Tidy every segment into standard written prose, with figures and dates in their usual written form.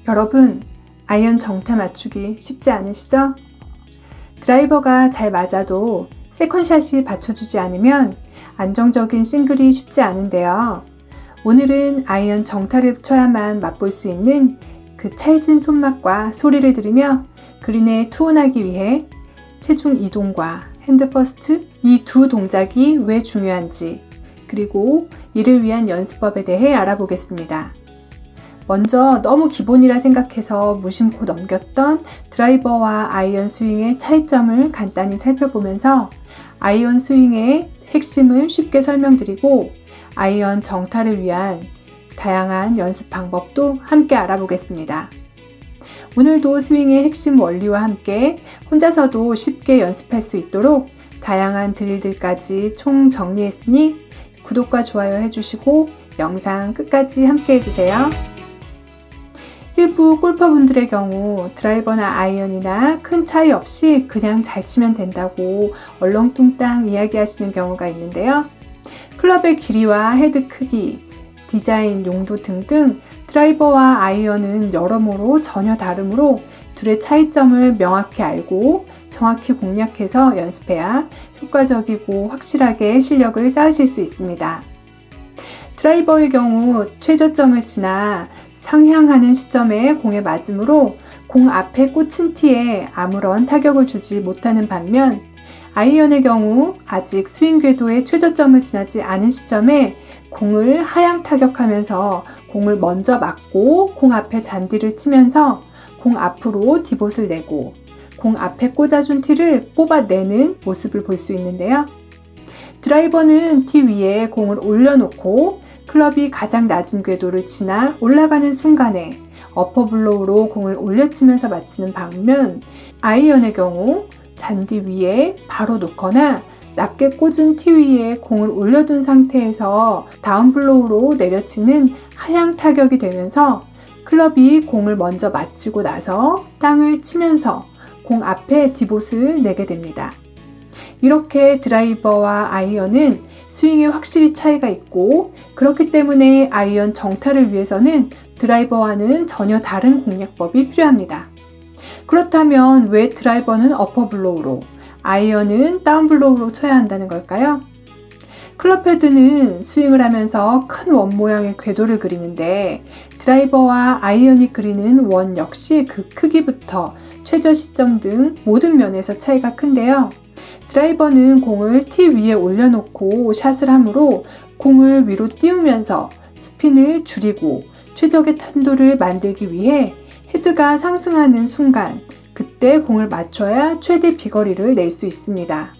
여러분, 아이언 정타 맞추기 쉽지 않으시죠? 드라이버가 잘 맞아도 세컨샷이 받쳐주지 않으면 안정적인 싱글이 쉽지 않은데요. 오늘은 아이언 정타를 쳐야만 맛볼 수 있는 그 찰진 손맛과 소리를 들으며 그린에 투혼하기 위해 체중 이동과 핸드 퍼스트 이 두 동작이 왜 중요한지, 그리고 이를 위한 연습법에 대해 알아보겠습니다. 먼저 너무 기본이라 생각해서 무심코 넘겼던 드라이버와 아이언 스윙의 차이점을 간단히 살펴보면서 아이언 스윙의 핵심을 쉽게 설명드리고 아이언 정타를 위한 다양한 연습 방법도 함께 알아보겠습니다. 오늘도 스윙의 핵심 원리와 함께 혼자서도 쉽게 연습할 수 있도록 다양한 드릴들까지 총 정리했으니 구독과 좋아요 해주시고 영상 끝까지 함께 해주세요. 일부 골퍼분들의 경우 드라이버나 아이언이나 큰 차이 없이 그냥 잘 치면 된다고 얼렁뚱땅 이야기하시는 경우가 있는데요. 클럽의 길이와 헤드 크기, 디자인, 용도 등등 드라이버와 아이언은 여러모로 전혀 다르므로 둘의 차이점을 명확히 알고 정확히 공략해서 연습해야 효과적이고 확실하게 실력을 쌓으실 수 있습니다. 드라이버의 경우 최저점을 지나 상향하는 시점에 공에 맞으므로 공 앞에 꽂힌 티에 아무런 타격을 주지 못하는 반면 아이언의 경우 아직 스윙 궤도의 최저점을 지나지 않은 시점에 공을 하향 타격하면서 공을 먼저 맞고 공 앞에 잔디를 치면서 공 앞으로 디봇을 내고 공 앞에 꽂아준 티를 뽑아내는 모습을 볼 수 있는데요. 드라이버는 티 위에 공을 올려놓고 클럽이 가장 낮은 궤도를 지나 올라가는 순간에 어퍼블로우로 공을 올려치면서 맞히는 반면 아이언의 경우 잔디 위에 바로 놓거나 낮게 꽂은 티 위에 공을 올려둔 상태에서 다운블로우로 내려치는 하향 타격이 되면서 클럽이 공을 먼저 맞히고 나서 땅을 치면서 공 앞에 디봇을 내게 됩니다. 이렇게 드라이버와 아이언은 스윙에 확실히 차이가 있고 그렇기 때문에 아이언 정타를 위해서는 드라이버와는 전혀 다른 공략법이 필요합니다. 그렇다면 왜 드라이버는 어퍼블로우로, 아이언은 다운블로우로 쳐야 한다는 걸까요? 클럽 헤드는 스윙을 하면서 큰 원 모양의 궤도를 그리는데 드라이버와 아이언이 그리는 원 역시 그 크기부터 최저 시점 등 모든 면에서 차이가 큰데요. 드라이버는 공을 티 위에 올려놓고 샷을 하므로 공을 위로 띄우면서 스핀을 줄이고 최적의 탄도를 만들기 위해 헤드가 상승하는 순간 그때 공을 맞춰야 최대 비거리를 낼 수 있습니다.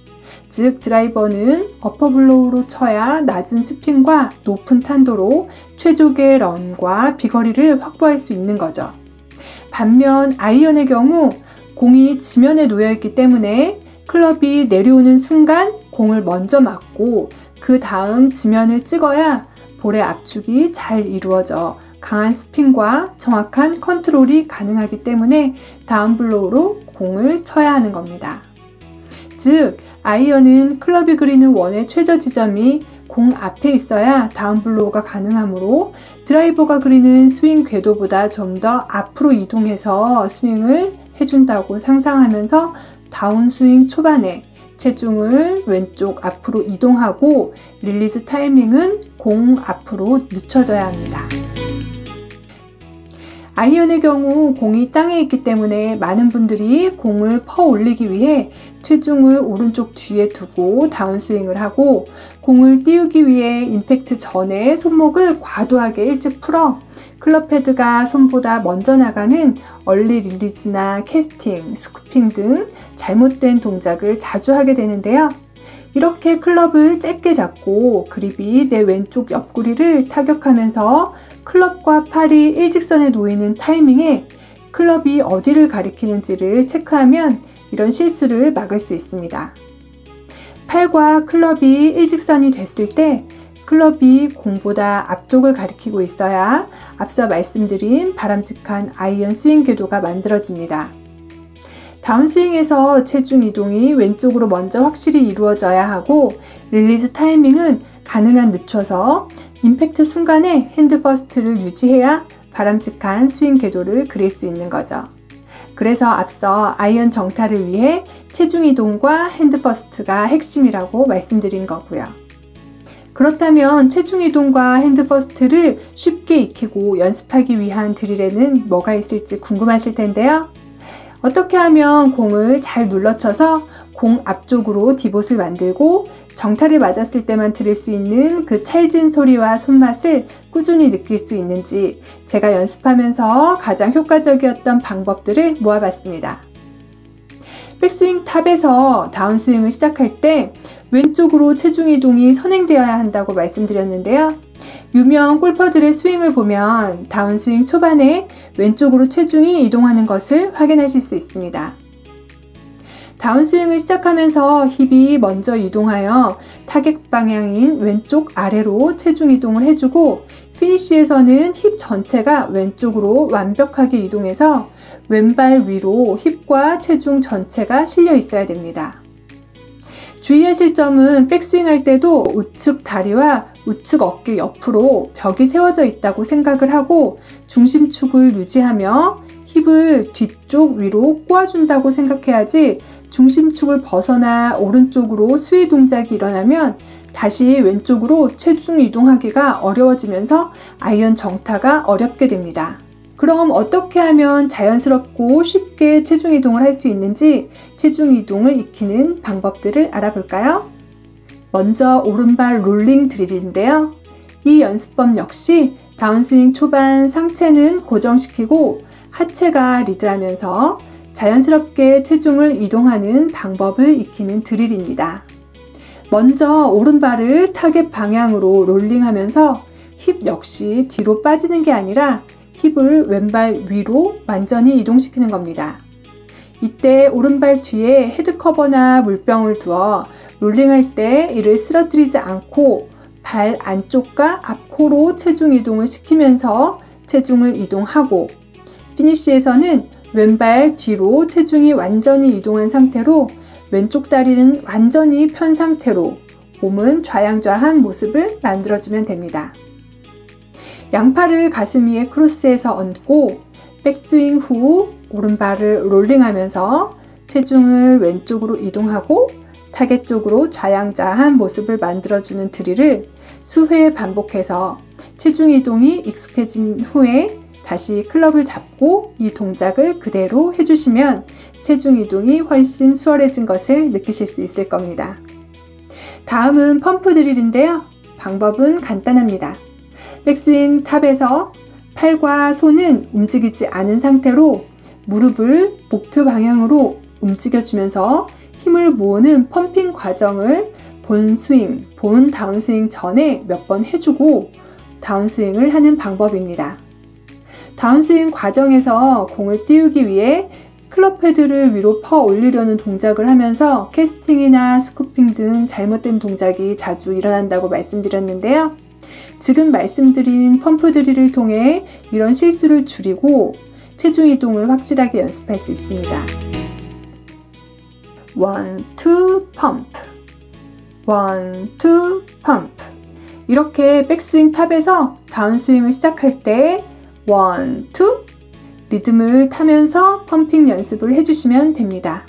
즉 드라이버는 어퍼블로우로 쳐야 낮은 스핀과 높은 탄도로 최적의 런과 비거리를 확보할 수 있는 거죠. 반면 아이언의 경우 공이 지면에 놓여있기 때문에 클럽이 내려오는 순간 공을 먼저 맞고 그 다음 지면을 찍어야 볼의 압축이 잘 이루어져 강한 스핀과 정확한 컨트롤이 가능하기 때문에 다운블로우로 공을 쳐야 하는 겁니다. 즉 아이언은 클럽이 그리는 원의 최저 지점이 공 앞에 있어야 다운블로우가 가능하므로 드라이버가 그리는 스윙 궤도보다 좀 더 앞으로 이동해서 스윙을 해준다고 상상하면서 다운스윙 초반에 체중을 왼쪽 앞으로 이동하고 릴리즈 타이밍은 공 앞으로 늦춰져야 합니다. 아이언의 경우 공이 땅에 있기 때문에 많은 분들이 공을 퍼 올리기 위해 체중을 오른쪽 뒤에 두고 다운스윙을 하고 공을 띄우기 위해 임팩트 전에 손목을 과도하게 일찍 풀어 클럽 헤드가 손보다 먼저 나가는 얼리 릴리즈나 캐스팅, 스쿠핑 등 잘못된 동작을 자주 하게 되는데요. 이렇게 클럽을 짧게 잡고 그립이 내 왼쪽 옆구리를 타격하면서 클럽과 팔이 일직선에 놓이는 타이밍에 클럽이 어디를 가리키는지를 체크하면 이런 실수를 막을 수 있습니다. 팔과 클럽이 일직선이 됐을 때 클럽이 공보다 앞쪽을 가리키고 있어야 앞서 말씀드린 바람직한 아이언 스윙 궤도가 만들어집니다. 다운스윙에서 체중 이동이 왼쪽으로 먼저 확실히 이루어져야 하고 릴리즈 타이밍은 가능한 늦춰서 임팩트 순간에 핸드 퍼스트를 유지해야 바람직한 스윙 궤도를 그릴 수 있는 거죠. 그래서 앞서 아이언 정타를 위해 체중 이동과 핸드 퍼스트가 핵심이라고 말씀드린 거고요. 그렇다면 체중 이동과 핸드 퍼스트를 쉽게 익히고 연습하기 위한 드릴에는 뭐가 있을지 궁금하실 텐데요. 어떻게 하면 공을 잘 눌러쳐서 공 앞쪽으로 디봇을 만들고 정타를 맞았을 때만 들을 수 있는 그 찰진 소리와 손맛을 꾸준히 느낄 수 있는지 제가 연습하면서 가장 효과적이었던 방법들을 모아봤습니다. 백스윙 탑에서 다운스윙을 시작할 때 왼쪽으로 체중 이동이 선행되어야 한다고 말씀드렸는데요. 유명 골퍼들의 스윙을 보면 다운스윙 초반에 왼쪽으로 체중이 이동하는 것을 확인하실 수 있습니다. 다운스윙을 시작하면서 힙이 먼저 이동하여 타겟 방향인 왼쪽 아래로 체중 이동을 해주고 피니쉬에서는 힙 전체가 왼쪽으로 완벽하게 이동해서 왼발 위로 힙과 체중 전체가 실려 있어야 됩니다. 주의하실 점은 백스윙 할 때도 우측 다리와 우측 어깨 옆으로 벽이 세워져 있다고 생각을 하고 중심축을 유지하며 힙을 뒤쪽 위로 꼬아준다고 생각해야지 중심축을 벗어나 오른쪽으로 스위 동작이 일어나면 다시 왼쪽으로 체중 이동하기가 어려워지면서 아이언 정타가 어렵게 됩니다. 그럼 어떻게 하면 자연스럽고 쉽게 체중 이동을 할 수 있는지 체중 이동을 익히는 방법들을 알아볼까요? 먼저 오른발 롤링 드릴인데요. 이 연습법 역시 다운스윙 초반 상체는 고정시키고 하체가 리드하면서 자연스럽게 체중을 이동하는 방법을 익히는 드릴입니다. 먼저 오른발을 타겟 방향으로 롤링하면서 힙 역시 뒤로 빠지는 게 아니라 힙을 왼발 위로 완전히 이동시키는 겁니다. 이때 오른발 뒤에 헤드커버나 물병을 두어 롤링할 때 이를 쓰러뜨리지 않고 발 안쪽과 앞코로 체중 이동을 시키면서 체중을 이동하고 피니쉬에서는 왼발 뒤로 체중이 완전히 이동한 상태로 왼쪽 다리는 완전히 편 상태로 몸은 좌양좌한 모습을 만들어주면 됩니다. 양팔을 가슴 위에 크로스해서 얹고 백스윙 후 오른발을 롤링하면서 체중을 왼쪽으로 이동하고 타겟 쪽으로 좌양좌한 모습을 만들어주는 드릴을 수회 반복해서 체중 이동이 익숙해진 후에 다시 클럽을 잡고 이 동작을 그대로 해주시면 체중 이동이 훨씬 수월해진 것을 느끼실 수 있을 겁니다. 다음은 펌프 드릴인데요. 방법은 간단합니다. 백스윙 탑에서 팔과 손은 움직이지 않은 상태로 무릎을 목표 방향으로 움직여주면서 힘을 모으는 펌핑 과정을 본 스윙, 본 다운스윙 전에 몇 번 해주고 다운스윙을 하는 방법입니다. 다운스윙 과정에서 공을 띄우기 위해 클럽 헤드를 위로 퍼 올리려는 동작을 하면서 캐스팅이나 스쿠핑 등 잘못된 동작이 자주 일어난다고 말씀드렸는데요. 지금 말씀드린 펌프 드릴을 통해 이런 실수를 줄이고 체중 이동을 확실하게 연습할 수 있습니다. 1, 2, 펌프 1, 2, 펌프 이렇게 백스윙 탑에서 다운스윙을 시작할 때 1, 2 리듬을 타면서 펌핑 연습을 해주시면 됩니다.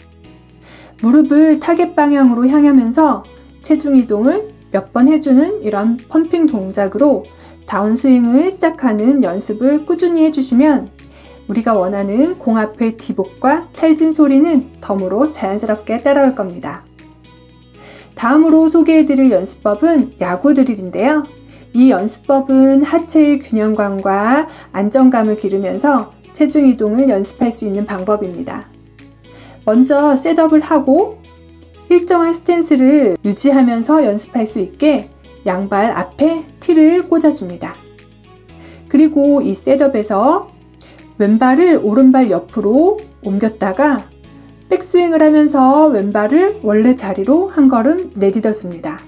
무릎을 타겟 방향으로 향하면서 체중 이동을 몇 번 해주는 이런 펌핑 동작으로 다운스윙을 시작하는 연습을 꾸준히 해주시면 우리가 원하는 공 앞의 디봇과 찰진 소리는 덤으로 자연스럽게 따라올 겁니다. 다음으로 소개해드릴 연습법은 야구 드릴인데요. 이 연습법은 하체의 균형감과 안정감을 기르면서 체중 이동을 연습할 수 있는 방법입니다. 먼저 셋업을 하고 일정한 스탠스를 유지하면서 연습할 수 있게 양발 앞에 티를 꽂아줍니다. 그리고 이 셋업에서 왼발을 오른발 옆으로 옮겼다가 백스윙을 하면서 왼발을 원래 자리로 한 걸음 내딛어 줍니다.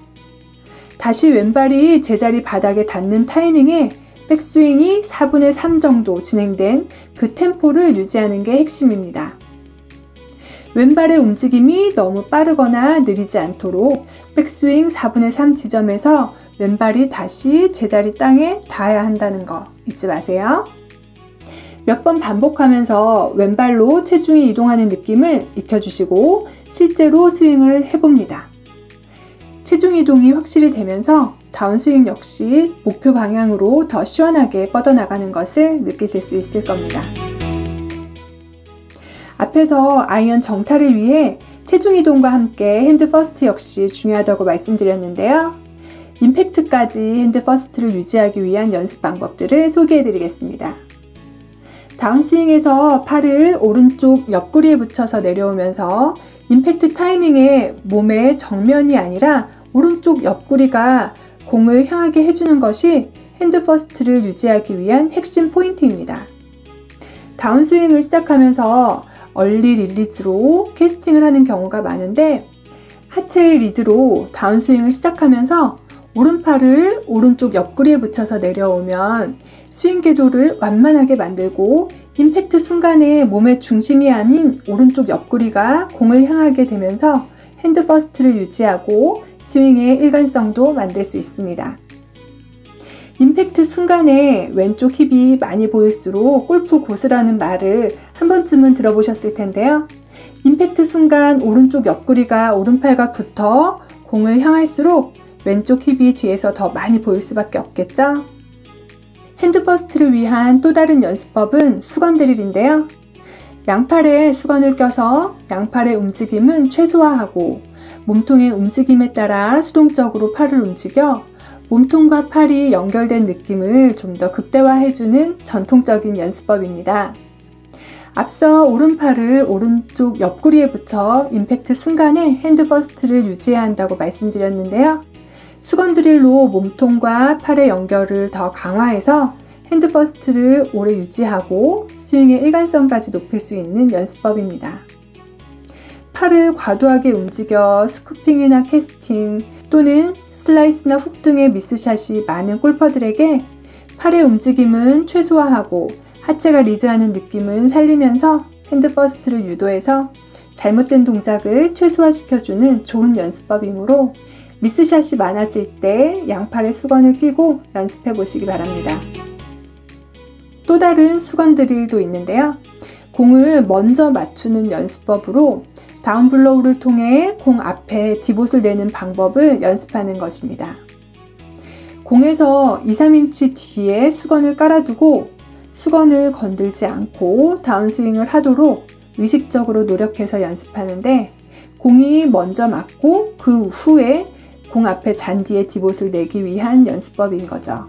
다시 왼발이 제자리 바닥에 닿는 타이밍에 백스윙이 4분의 3 정도 진행된 그 템포를 유지하는 게 핵심입니다. 왼발의 움직임이 너무 빠르거나 느리지 않도록 백스윙 4분의 3 지점에서 왼발이 다시 제자리 땅에 닿아야 한다는 거 잊지 마세요. 몇 번 반복하면서 왼발로 체중이 이동하는 느낌을 익혀주시고 실제로 스윙을 해봅니다. 체중 이동이 확실히 되면서 다운스윙 역시 목표 방향으로 더 시원하게 뻗어나가는 것을 느끼실 수 있을 겁니다. 앞에서 아이언 정타를 위해 체중 이동과 함께 핸드 퍼스트 역시 중요하다고 말씀드렸는데요. 임팩트까지 핸드 퍼스트를 유지하기 위한 연습 방법들을 소개해 드리겠습니다. 다운스윙에서 팔을 오른쪽 옆구리에 붙여서 내려오면서 임팩트 타이밍에 몸의 정면이 아니라 오른쪽 옆구리가 공을 향하게 해주는 것이 핸드 퍼스트를 유지하기 위한 핵심 포인트입니다. 다운스윙을 시작하면서 얼리 릴리즈로 캐스팅을 하는 경우가 많은데 하체 리드로 다운스윙을 시작하면서 오른팔을 오른쪽 옆구리에 붙여서 내려오면 스윙 궤도를 완만하게 만들고 임팩트 순간에 몸의 중심이 아닌 오른쪽 옆구리가 공을 향하게 되면서 핸드 퍼스트를 유지하고 스윙의 일관성도 만들 수 있습니다. 임팩트 순간에 왼쪽 힙이 많이 보일수록 골프 고수라는 말을 한 번쯤은 들어보셨을 텐데요. 임팩트 순간 오른쪽 옆구리가 오른팔과 붙어 공을 향할수록 왼쪽 힙이 뒤에서 더 많이 보일 수밖에 없겠죠? 핸드 퍼스트를 위한 또 다른 연습법은 수건 드릴인데요. 양팔에 수건을 껴서 양팔의 움직임은 최소화하고 몸통의 움직임에 따라 수동적으로 팔을 움직여 몸통과 팔이 연결된 느낌을 좀 더 극대화해주는 전통적인 연습법입니다. 앞서 오른팔을 오른쪽 옆구리에 붙여 임팩트 순간에 핸드 퍼스트를 유지해야 한다고 말씀드렸는데요. 수건 드릴로 몸통과 팔의 연결을 더 강화해서 핸드 퍼스트를 오래 유지하고 스윙의 일관성까지 높일 수 있는 연습법입니다. 팔을 과도하게 움직여 스쿠핑이나 캐스팅 또는 슬라이스나 훅 등의 미스샷이 많은 골퍼들에게 팔의 움직임은 최소화하고 하체가 리드하는 느낌은 살리면서 핸드 퍼스트를 유도해서 잘못된 동작을 최소화시켜주는 좋은 연습법이므로 미스샷이 많아질 때 양팔에 수건을 끼고 연습해 보시기 바랍니다. 또 다른 수건 드릴도 있는데요. 공을 먼저 맞추는 연습법으로 다운블로우를 통해 공 앞에 디봇을 내는 방법을 연습하는 것입니다. 공에서 2, 3인치 뒤에 수건을 깔아두고 수건을 건들지 않고 다운스윙을 하도록 의식적으로 노력해서 연습하는데 공이 먼저 맞고 그 후에 공 앞에 잔디에 디봇을 내기 위한 연습법인 거죠.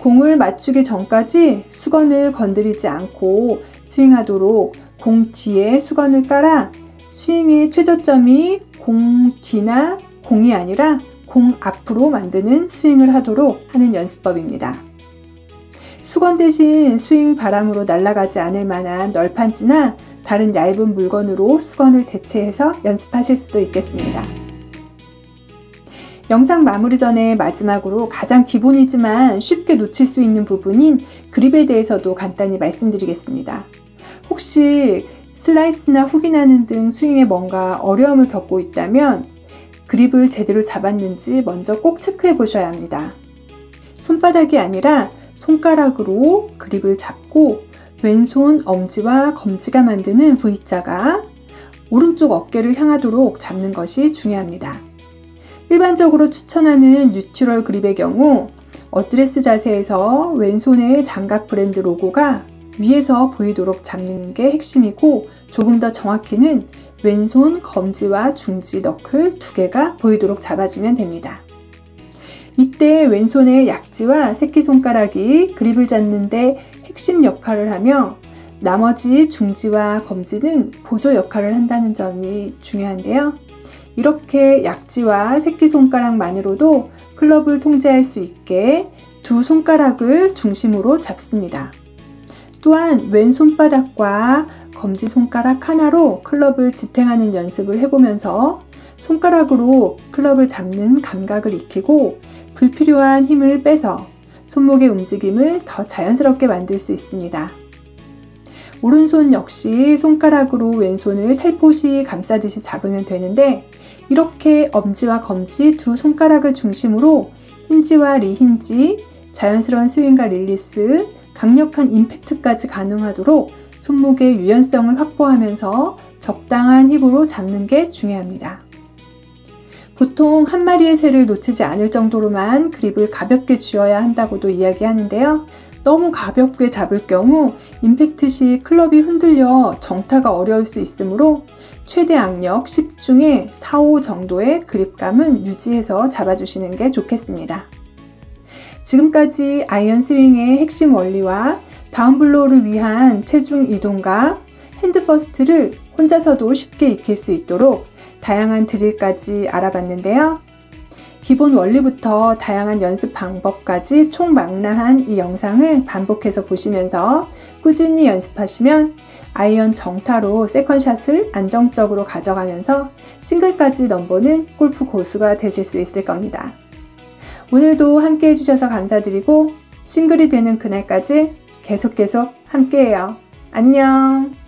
공을 맞추기 전까지 수건을 건드리지 않고 스윙하도록 공 뒤에 수건을 깔아 스윙의 최저점이 공 뒤나 공이 아니라 공 앞으로 만드는 스윙을 하도록 하는 연습법입니다. 수건 대신 스윙 바람으로 날아가지 않을 만한 널판지나 다른 얇은 물건으로 수건을 대체해서 연습하실 수도 있겠습니다. 영상 마무리 전에 마지막으로 가장 기본이지만 쉽게 놓칠 수 있는 부분인 그립에 대해서도 간단히 말씀드리겠습니다. 혹시 슬라이스나 훅이 나는 등 스윙에 뭔가 어려움을 겪고 있다면 그립을 제대로 잡았는지 먼저 꼭 체크해 보셔야 합니다. 손바닥이 아니라 손가락으로 그립을 잡고 왼손 엄지와 검지가 만드는 V자가 오른쪽 어깨를 향하도록 잡는 것이 중요합니다. 일반적으로 추천하는 뉴트럴 그립의 경우 어드레스 자세에서 왼손의 장갑 브랜드 로고가 위에서 보이도록 잡는 게 핵심이고 조금 더 정확히는 왼손 검지와 중지 너클 두 개가 보이도록 잡아주면 됩니다. 이때 왼손의 약지와 새끼손가락이 그립을 잡는데 핵심 역할을 하며 나머지 중지와 검지는 보조 역할을 한다는 점이 중요한데요. 이렇게 약지와 새끼손가락만으로도 클럽을 통제할 수 있게 두 손가락을 중심으로 잡습니다. 또한 왼손바닥과 검지손가락 하나로 클럽을 지탱하는 연습을 해보면서 손가락으로 클럽을 잡는 감각을 익히고 불필요한 힘을 빼서 손목의 움직임을 더 자연스럽게 만들 수 있습니다. 오른손 역시 손가락으로 왼손을 살포시 감싸듯이 잡으면 되는데 이렇게 엄지와 검지 두 손가락을 중심으로 힌지와 리힌지, 자연스러운 스윙과 릴리스, 강력한 임팩트까지 가능하도록 손목의 유연성을 확보하면서 적당한 힙으로 잡는 게 중요합니다. 보통 한 마리의 새를 놓치지 않을 정도로만 그립을 가볍게 쥐어야 한다고도 이야기하는데요. 너무 가볍게 잡을 경우 임팩트 시 클럽이 흔들려 정타가 어려울 수 있으므로 최대 악력 10 중에 4, 5 정도의 그립감은 유지해서 잡아주시는 게 좋겠습니다. 지금까지 아이언 스윙의 핵심 원리와 다운블로우를 위한 체중 이동과 핸드 퍼스트를 혼자서도 쉽게 익힐 수 있도록 다양한 드릴까지 알아봤는데요. 기본 원리부터 다양한 연습 방법까지 총망라한 이 영상을 반복해서 보시면서 꾸준히 연습하시면 아이언 정타로 세컨샷을 안정적으로 가져가면서 싱글까지 넘보는 골프 고수가 되실 수 있을 겁니다. 오늘도 함께 해주셔서 감사드리고 싱글이 되는 그날까지 계속 함께해요. 안녕!